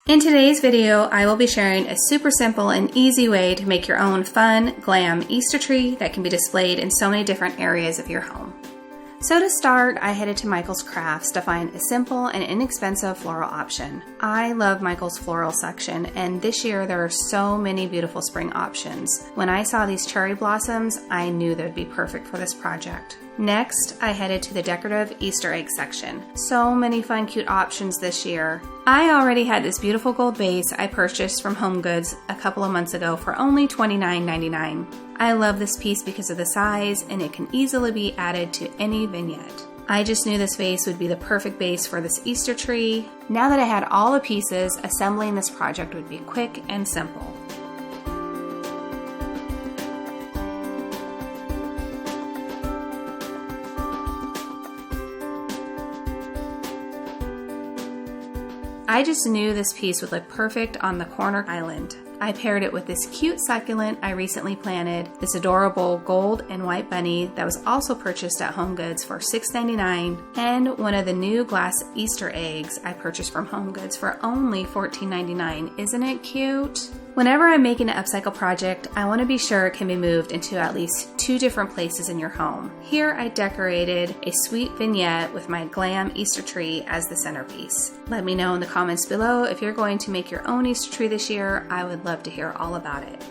In today's video, I will be sharing a super simple and easy way to make your own fun, glam Easter tree that can be displayed in so many different areas of your home. So to start, I headed to Michael's Crafts to find a simple and inexpensive floral option. I love Michael's floral section, and this year there are so many beautiful spring options. When I saw these cherry blossoms, I knew they would be perfect for this project. Next, I headed to the decorative Easter egg section. So many fun, cute options this year. I already had this beautiful gold vase I purchased from HomeGoods a couple of months ago for only $29.99. I love this piece because of the size, and it can easily be added to any vignette. I just knew this vase would be the perfect base for this Easter tree. Now that I had all the pieces, assembling this project would be quick and simple. I just knew this piece would look perfect on the corner island. I paired it with this cute succulent I recently planted, this adorable gold and white bunny that was also purchased at HomeGoods for $6.99, and one of the new glass Easter eggs I purchased from HomeGoods for only $14.99. Isn't it cute? Whenever I'm making an upcycle project, I want to be sure it can be moved into at least 2 different places in your home. Here I decorated a sweet vignette with my glam Easter tree as the centerpiece. Let me know in the comments below if you're going to make your own Easter tree this year. I would love to hear all about it.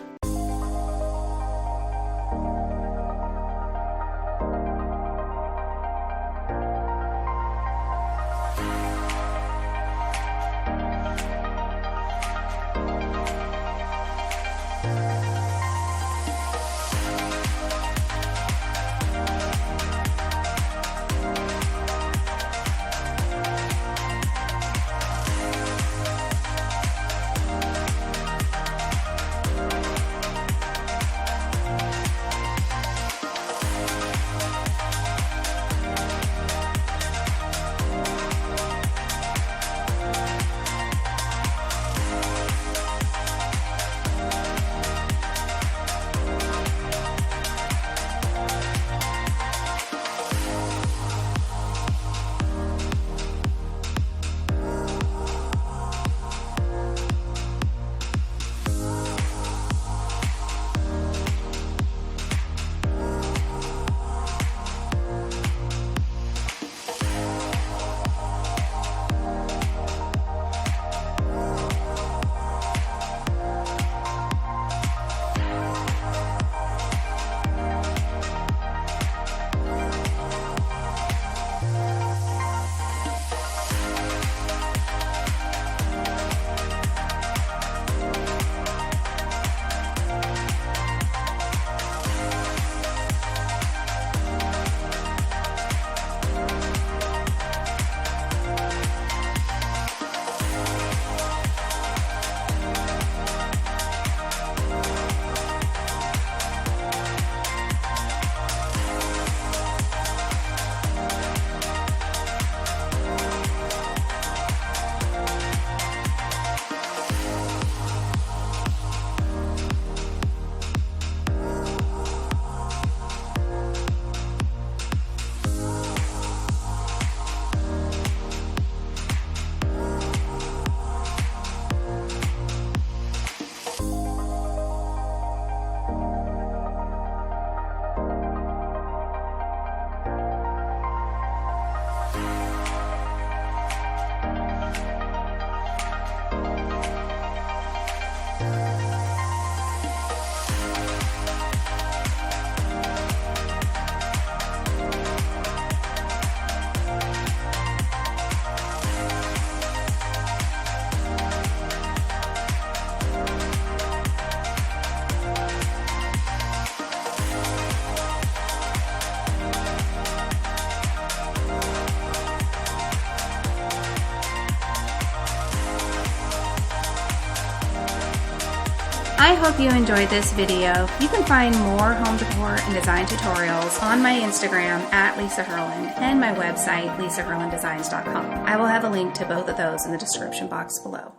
I hope you enjoyed this video. You can find more home decor and design tutorials on my Instagram at Lisa Herland and my website, lisaherlanddesigns.com. I will have a link to both of those in the description box below.